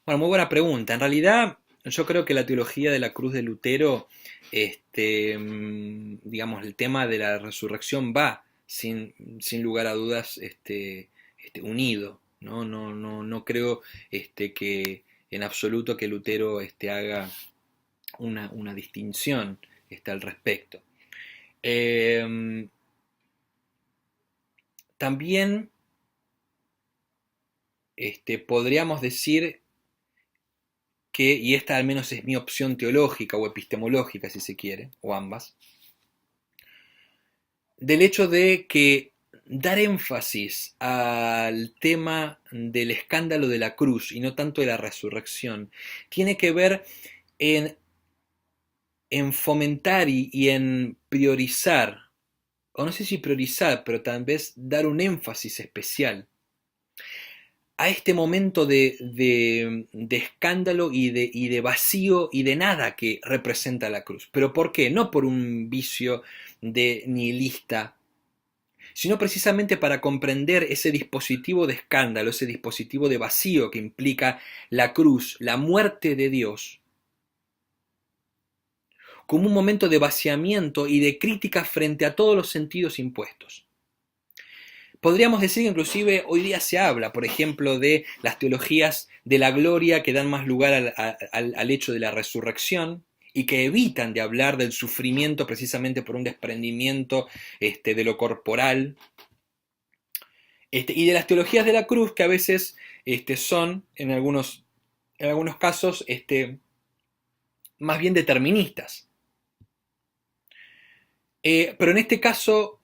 Bueno, muy buena pregunta. En realidad, yo creo que la teología de la cruz de Lutero, digamos, el tema de la resurrección va, sin lugar a dudas, unido. No creo que en absoluto que Lutero haga una distinción al respecto. También podríamos decir que, y esta al menos es mi opción teológica o epistemológica si se quiere, o ambas, del hecho de que dar énfasis al tema del escándalo de la cruz y no tanto de la resurrección tiene que ver en fomentar y en priorizar, o no sé si priorizar, pero tal vez dar un énfasis especial a este momento de escándalo y de vacío y de nada que representa la cruz. ¿Pero por qué? No por un vicio de nihilista, sino precisamente para comprender ese dispositivo de escándalo, ese dispositivo de vacío que implica la cruz, la muerte de Dios, como un momento de vaciamiento y de crítica frente a todos los sentidos impuestos. Podríamos decir que inclusive hoy día se habla, por ejemplo, de las teologías de la gloria que dan más lugar al hecho de la resurrección y que evitan de hablar del sufrimiento precisamente por un desprendimiento de lo corporal. Y de las teologías de la cruz que a veces son, en algunos casos, más bien deterministas. Pero en este caso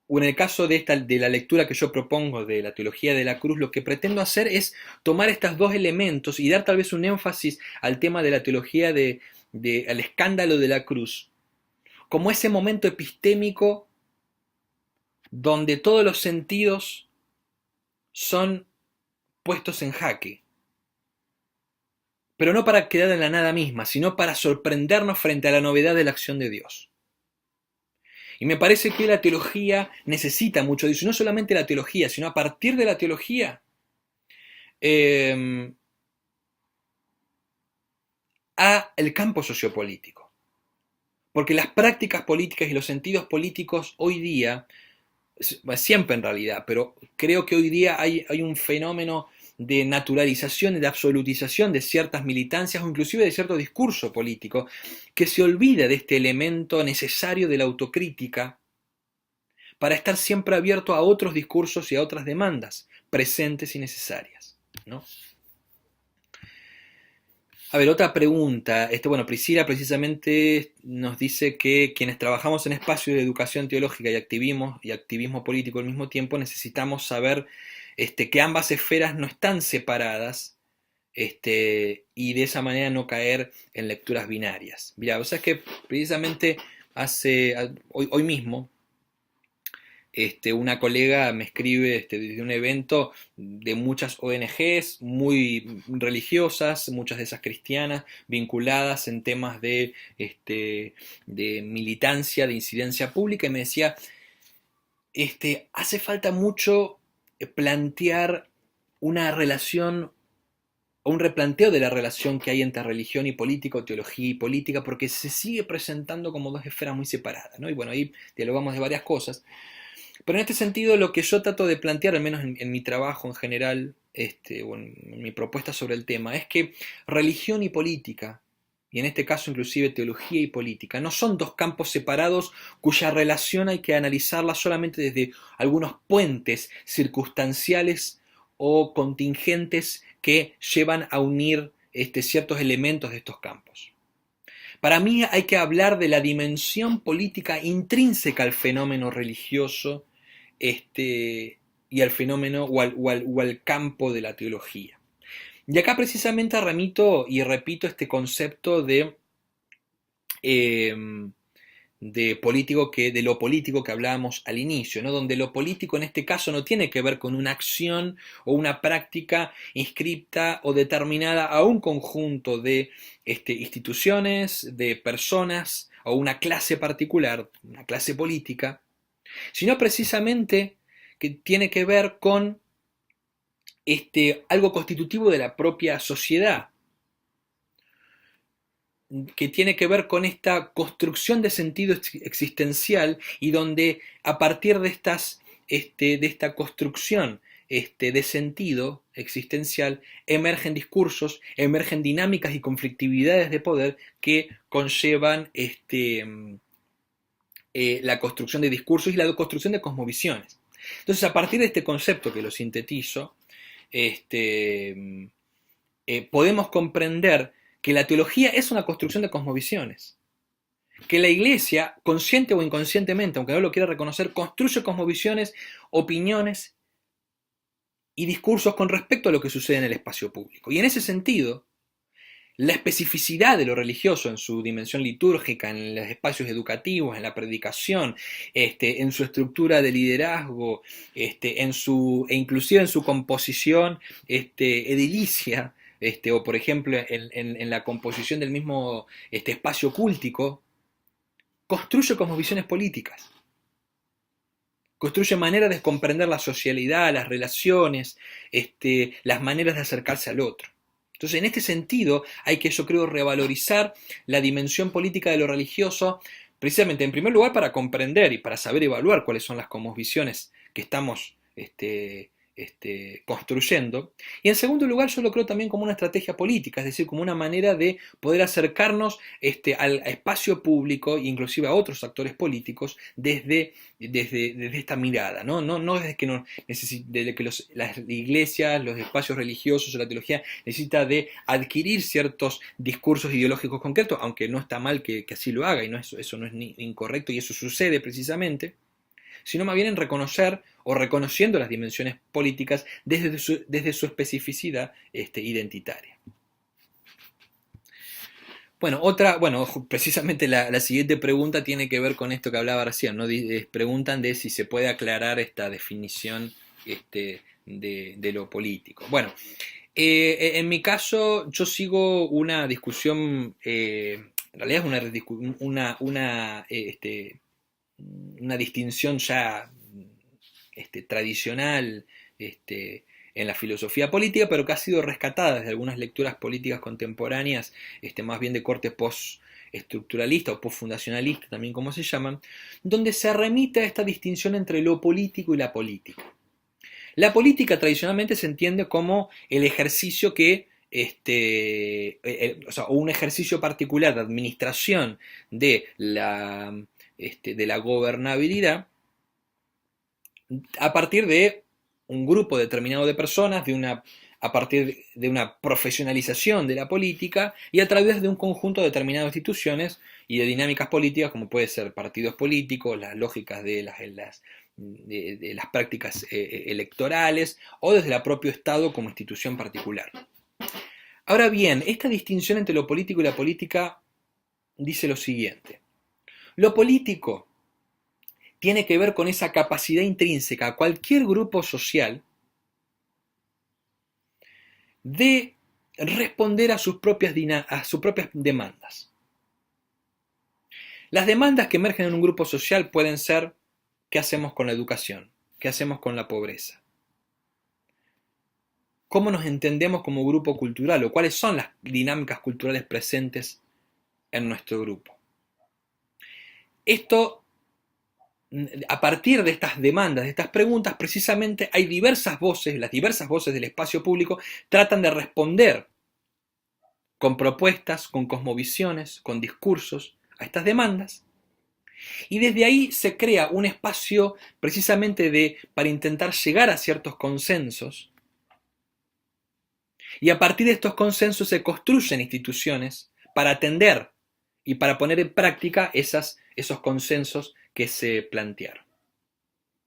o en el caso de la lectura que yo propongo de la teología de la cruz, lo que pretendo hacer es tomar estos dos elementos y dar tal vez un énfasis al tema de la teología al escándalo de la cruz, como ese momento epistémico donde todos los sentidos son puestos en jaque, pero no para quedar en la nada misma, sino para sorprendernos frente a la novedad de la acción de Dios. Y me parece que la teología necesita mucho de eso, no solamente la teología, sino a partir de la teología, a el campo sociopolítico. Porque las prácticas políticas y los sentidos políticos hoy día, siempre en realidad, pero creo que hoy día hay un fenómeno de naturalización y de absolutización de ciertas militancias o inclusive de cierto discurso político que se olvida de este elemento necesario de la autocrítica para estar siempre abierto a otros discursos y a otras demandas presentes y necesarias, ¿no? A ver, otra pregunta. Bueno, Priscila precisamente nos dice que quienes trabajamos en espacios de educación teológica y activismo político al mismo tiempo necesitamos saber que ambas esferas no están separadas y de esa manera no caer en lecturas binarias. Mira, o sea, es que precisamente hoy mismo una colega me escribe desde un evento de muchas ONGs muy religiosas, muchas de esas cristianas, vinculadas en temas de militancia, de incidencia pública, y me decía, hace falta mucho plantear una relación o un replanteo de la relación que hay entre religión y política, o teología y política, porque se sigue presentando como dos esferas muy separadas, ¿no? Y bueno, ahí dialogamos de varias cosas. Pero en este sentido, lo que yo trato de plantear, al menos en mi trabajo en general, o en mi propuesta sobre el tema, es que religión y política, y en este caso inclusive teología y política, no son dos campos separados cuya relación hay que analizarla solamente desde algunos puentes circunstanciales o contingentes que llevan a unir ciertos elementos de estos campos. Para mí hay que hablar de la dimensión política intrínseca al fenómeno religioso y al fenómeno o al campo de la teología. Y acá precisamente remito y repito este concepto de lo político que hablábamos al inicio, ¿no? Donde lo político en este caso no tiene que ver con una acción o una práctica inscripta o determinada a un conjunto de instituciones, de personas o una clase particular, una clase política, sino precisamente que tiene que ver con algo constitutivo de la propia sociedad, que tiene que ver con esta construcción de sentido existencial y donde a partir de esta construcción de sentido existencial emergen discursos, emergen dinámicas y conflictividades de poder que conllevan la construcción de discursos y la construcción de cosmovisiones. Entonces, a partir de este concepto que lo sintetizo, podemos comprender que la teología es una construcción de cosmovisiones, que la Iglesia, consciente o inconscientemente, aunque no lo quiera reconocer, construye cosmovisiones, opiniones y discursos con respecto a lo que sucede en el espacio público. Y en ese sentido, la especificidad de lo religioso en su dimensión litúrgica, en los espacios educativos, en la predicación, en su estructura de liderazgo, e inclusive en su composición edilicia, o por ejemplo en la composición del mismo espacio cúltico, construye cosmovisiones políticas, construye maneras de comprender la socialidad, las relaciones, las maneras de acercarse al otro. Entonces, en este sentido, hay que, yo creo, revalorizar la dimensión política de lo religioso, precisamente, en primer lugar, para comprender y para saber evaluar cuáles son las cosmovisiones que estamos construyendo. Y en segundo lugar, yo lo creo también como una estrategia política, es decir, como una manera de poder acercarnos al espacio público e inclusive a otros actores políticos desde esta mirada, ¿no? No desde que, desde que las iglesias, los espacios religiosos o la teología necesita de adquirir ciertos discursos ideológicos concretos, aunque no está mal que así lo haga, y eso no es incorrecto, y eso sucede precisamente, sino más bien en reconocer o reconociendo las dimensiones políticas desde su especificidad identitaria. Bueno, precisamente la siguiente pregunta tiene que ver con esto que hablaba recién, ¿no? Preguntan de si se puede aclarar esta definición de lo político. Bueno, en mi caso yo sigo una discusión, en realidad es una distinción ya tradicional, en la filosofía política, pero que ha sido rescatada de algunas lecturas políticas contemporáneas, más bien de corte post-estructuralista o post-fundacionalista, también como se llaman, donde se remite a esta distinción entre lo político y la política. La política tradicionalmente se entiende como el ejercicio o un ejercicio particular de administración de la gobernabilidad a partir de un grupo determinado de personas, a partir de una profesionalización de la política y a través de un conjunto determinado de instituciones y de dinámicas políticas, como puede ser partidos políticos, las lógicas de las prácticas electorales o desde el propio Estado como institución particular. Ahora bien, esta distinción entre lo político y la política dice lo siguiente. Lo político tiene que ver con esa capacidad intrínseca a cualquier grupo social de responder a sus propias demandas. Las demandas que emergen en un grupo social pueden ser: ¿qué hacemos con la educación? ¿Qué hacemos con la pobreza? ¿Cómo nos entendemos como grupo cultural? ¿O cuáles son las dinámicas culturales presentes en nuestro grupo? A partir de estas demandas, de estas preguntas, precisamente hay diversas voces, las diversas voces del espacio público tratan de responder con propuestas, con cosmovisiones, con discursos a estas demandas. Y desde ahí se crea un espacio precisamente para intentar llegar a ciertos consensos. Y a partir de estos consensos se construyen instituciones para atender y para poner en práctica esos consensos que se plantearon.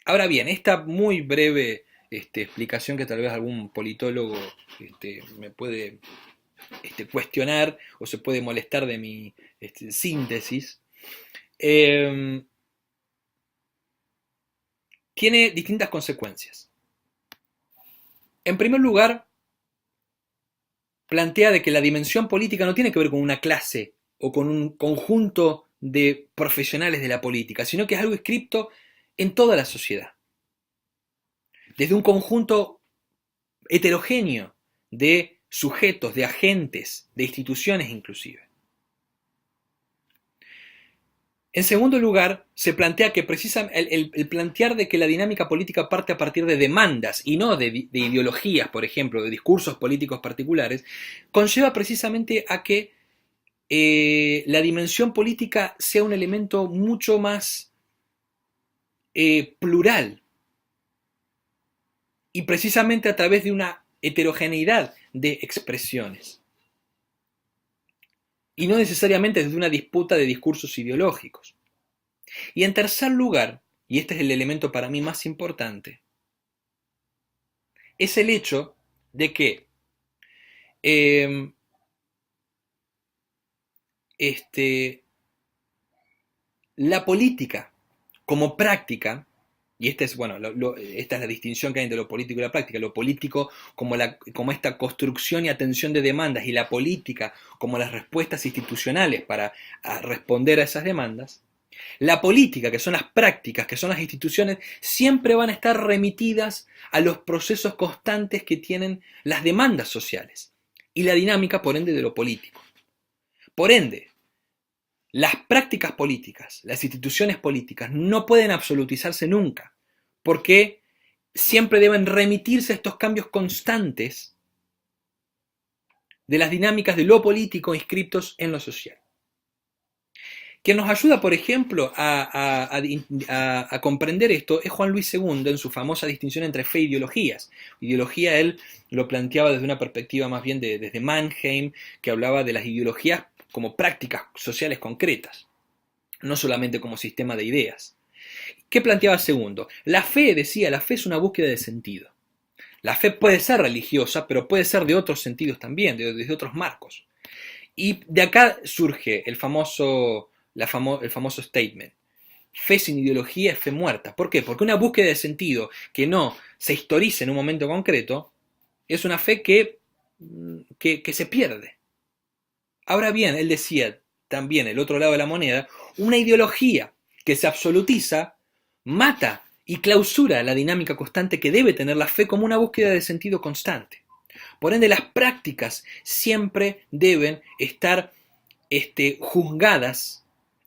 Ahora bien, esta muy breve explicación que tal vez algún politólogo me puede cuestionar o se puede molestar de mi síntesis, tiene distintas consecuencias. En primer lugar, plantea de que la dimensión política no tiene que ver con una clase o con un conjunto de profesionales de la política, sino que es algo inscripto en toda la sociedad. Desde un conjunto heterogéneo de sujetos, de agentes, de instituciones inclusive. En segundo lugar, se plantea que el plantear de que la dinámica política parte a partir de demandas y no de ideologías, por ejemplo, de discursos políticos particulares, conlleva precisamente a que la dimensión política sea un elemento mucho más plural y precisamente a través de una heterogeneidad de expresiones y no necesariamente desde una disputa de discursos ideológicos. Y en tercer lugar, y este es el elemento para mí más importante, es el hecho de que la política como práctica, y esta es la distinción que hay entre lo político y la práctica, lo político como esta construcción y atención de demandas, y la política como las respuestas institucionales para responder a esas demandas. La política, que son las prácticas, que son las instituciones, siempre van a estar remitidas a los procesos constantes que tienen las demandas sociales y la dinámica, por ende, de lo político. Por ende, las prácticas políticas, las instituciones políticas no pueden absolutizarse nunca, porque siempre deben remitirse a estos cambios constantes de las dinámicas de lo político inscriptos en lo social. Quien nos ayuda, por ejemplo, a comprender esto es Juan Luis II en su famosa distinción entre fe e ideologías. Ideología él lo planteaba desde una perspectiva más bien desde Mannheim, que hablaba de las ideologías como prácticas sociales concretas, no solamente como sistema de ideas. ¿Qué planteaba el segundo? La fe, decía, la fe es una búsqueda de sentido. La fe puede ser religiosa, pero puede ser de otros sentidos también, desde otros marcos. Y de acá surge el famoso statement. Fe sin ideología es fe muerta. ¿Por qué? Porque una búsqueda de sentido que no se historice en un momento concreto es una fe que se pierde. Ahora bien, él decía también, el otro lado de la moneda, una ideología que se absolutiza mata y clausura la dinámica constante que debe tener la fe como una búsqueda de sentido constante. Por ende, las prácticas siempre deben estar juzgadas,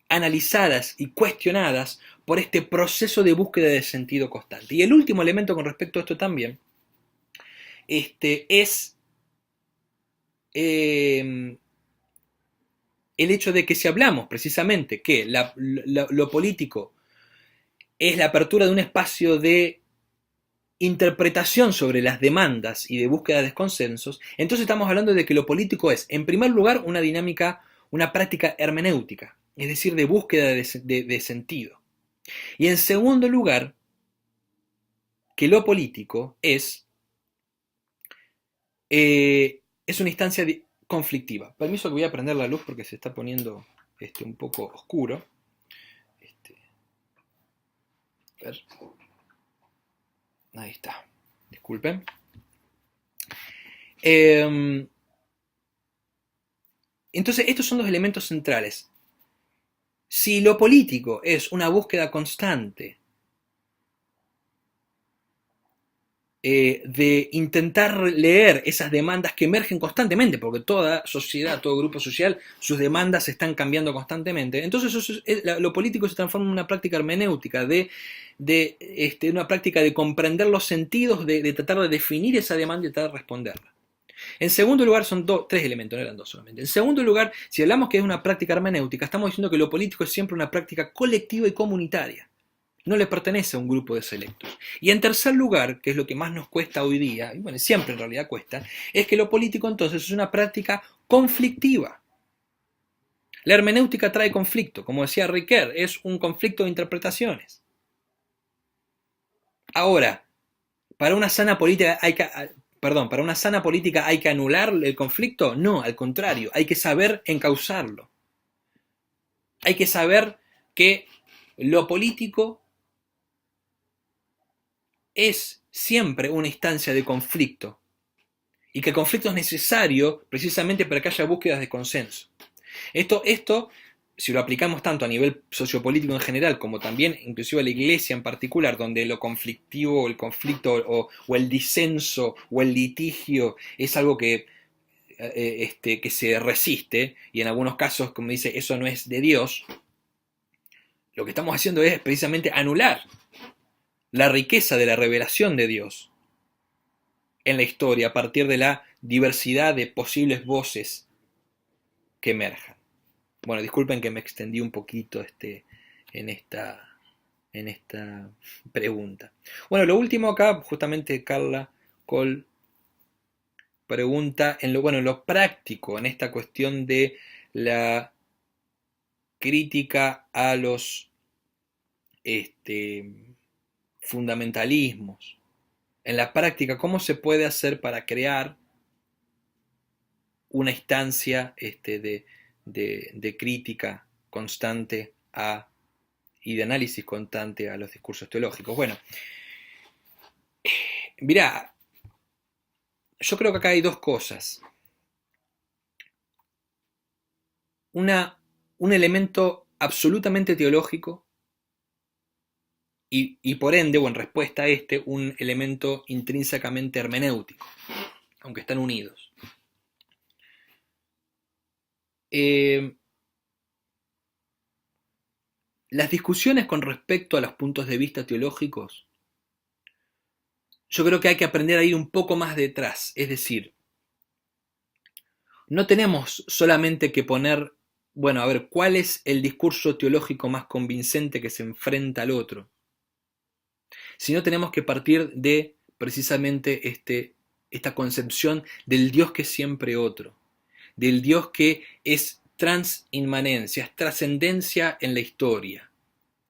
analizadas y cuestionadas por este proceso de búsqueda de sentido constante. Y el último elemento con respecto a esto también es el hecho de que si hablamos precisamente que lo político es la apertura de un espacio de interpretación sobre las demandas y de búsqueda de consensos, entonces estamos hablando de que lo político es, en primer lugar, una dinámica, una práctica hermenéutica, es decir, de búsqueda de sentido. Y en segundo lugar, que lo político es una instancia conflictiva. Permiso que voy a prender la luz porque se está poniendo un poco oscuro. A ver. Ahí está. Disculpen. Entonces, estos son los elementos centrales. Si lo político es una búsqueda constante de intentar leer esas demandas que emergen constantemente, porque toda sociedad, todo grupo social, sus demandas están cambiando constantemente, entonces lo político se transforma en una práctica hermenéutica, una práctica de comprender los sentidos, de tratar de definir esa demanda y tratar de responderla. En segundo lugar, son tres elementos, no eran dos solamente. En segundo lugar, si hablamos que es una práctica hermenéutica, estamos diciendo que lo político es siempre una práctica colectiva y comunitaria. No le pertenece a un grupo de selectos. Y en tercer lugar, que es lo que más nos cuesta hoy día, y bueno, siempre en realidad cuesta, es que lo político entonces es una práctica conflictiva. La hermenéutica trae conflicto, como decía Ricoeur, es un conflicto de interpretaciones. Ahora, para una sana política hay que anular el conflicto. No, al contrario, hay que saber encauzarlo. Hay que saber que lo político es siempre una instancia de conflicto y que el conflicto es necesario precisamente para que haya búsquedas de consenso. Esto, si lo aplicamos tanto a nivel sociopolítico en general como también inclusive a la iglesia en particular, donde lo conflictivo o el conflicto o el disenso o el litigio es algo que se resiste y en algunos casos, como dice, eso no es de Dios, lo que estamos haciendo es precisamente anular la riqueza de la revelación de Dios en la historia a partir de la diversidad de posibles voces que emerjan. Bueno, disculpen que me extendí un poquito en esta pregunta. Bueno, lo último acá, justamente Carla Cole pregunta en lo práctico, en esta cuestión de la crítica a los fundamentalismos. En la práctica, ¿cómo se puede hacer para crear una instancia de crítica constante y de análisis constante a los discursos teológicos? Bueno, mirá, yo creo que acá hay dos cosas. Un elemento absolutamente teológico y por ende, o en respuesta a un elemento intrínsecamente hermenéutico, aunque están unidos. Las discusiones con respecto a los puntos de vista teológicos, yo creo que hay que aprender a ir un poco más detrás, es decir, no tenemos solamente que poner, bueno, a ver, ¿cuál es el discurso teológico más convincente que se enfrenta al otro? Sino tenemos que partir de precisamente esta concepción del Dios que es siempre otro, del Dios que es transinmanencia, es trascendencia en la historia,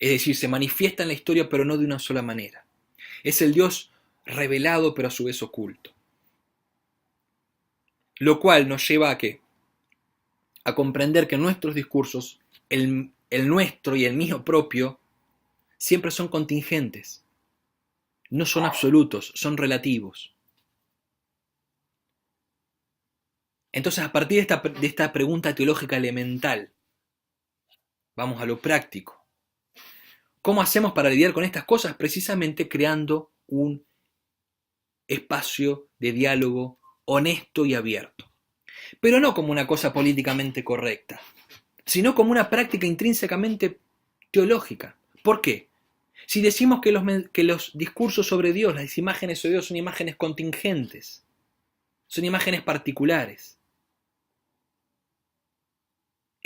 Es decir, se manifiesta en la historia pero no de una sola manera. Es el Dios revelado pero a su vez oculto. Lo cual nos lleva a ¿qué? A comprender que nuestros discursos, el nuestro y el mío propio, siempre son contingentes. No son absolutos, son relativos. Entonces, a partir de esta pregunta teológica elemental, vamos a lo práctico. ¿Cómo hacemos para lidiar con estas cosas? Precisamente creando un espacio de diálogo honesto y abierto. Pero no como una cosa políticamente correcta, sino como una práctica intrínsecamente teológica. ¿Por qué? Si decimos que los discursos sobre Dios, las imágenes sobre Dios son imágenes contingentes, son imágenes particulares,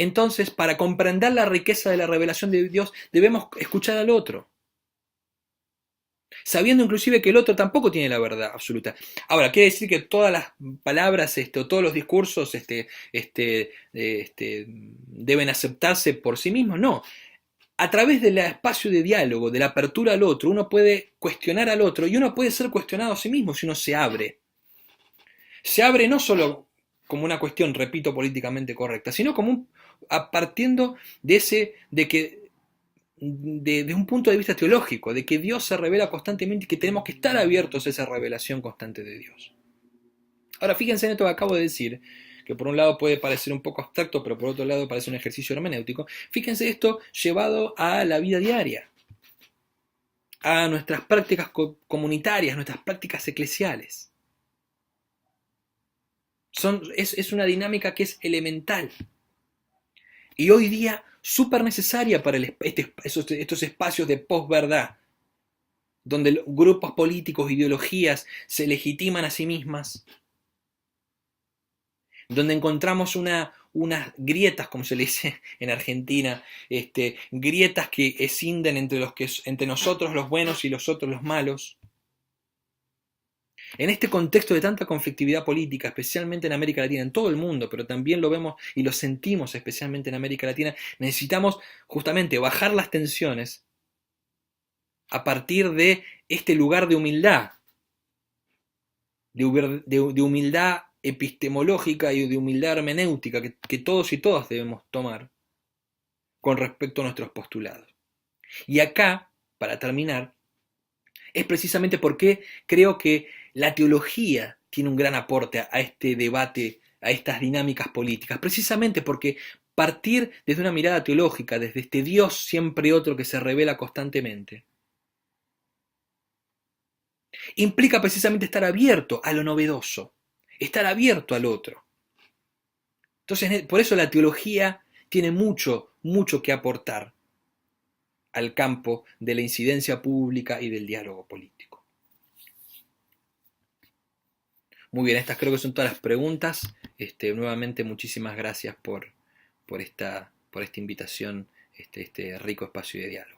entonces para comprender la riqueza de la revelación de Dios debemos escuchar al otro, sabiendo inclusive que el otro tampoco tiene la verdad absoluta. Ahora, ¿quiere decir que todas las palabras o todos los discursos deben aceptarse por sí mismos? No. A través del espacio de diálogo, de la apertura al otro, uno puede cuestionar al otro y uno puede ser cuestionado a sí mismo si uno se abre. Se abre no solo como una cuestión, repito, políticamente correcta, sino como partiendo de un punto de vista teológico, de que Dios se revela constantemente y que tenemos que estar abiertos a esa revelación constante de Dios. Ahora, fíjense en esto que acabo de decir, que por un lado puede parecer un poco abstracto, pero por otro lado parece un ejercicio hermenéutico. Fíjense esto llevado a la vida diaria, a nuestras prácticas comunitarias, nuestras prácticas eclesiales. Es una dinámica que es elemental. Y hoy día súper necesaria para estos espacios de posverdad, donde grupos políticos, ideologías se legitiman a sí mismas, donde encontramos unas grietas, como se le dice en Argentina, grietas que escinden entre nosotros los buenos y los otros los malos. En este contexto de tanta conflictividad política, especialmente en América Latina, en todo el mundo, pero también lo vemos y lo sentimos especialmente en América Latina, necesitamos justamente bajar las tensiones a partir de este lugar de humildad, de humildad epistemológica y de humildad hermenéutica que todos y todas debemos tomar con respecto a nuestros postulados. Y acá, para terminar, es precisamente porque creo que la teología tiene un gran aporte a este debate, a estas dinámicas políticas, precisamente porque partir desde una mirada teológica, desde este Dios siempre otro que se revela constantemente, implica precisamente estar abierto a lo novedoso, estar abierto al otro. Entonces, por eso la teología tiene mucho, mucho que aportar al campo de la incidencia pública y del diálogo político. Muy bien, estas creo que son todas las preguntas. Nuevamente, muchísimas gracias por esta invitación, este rico espacio de diálogo.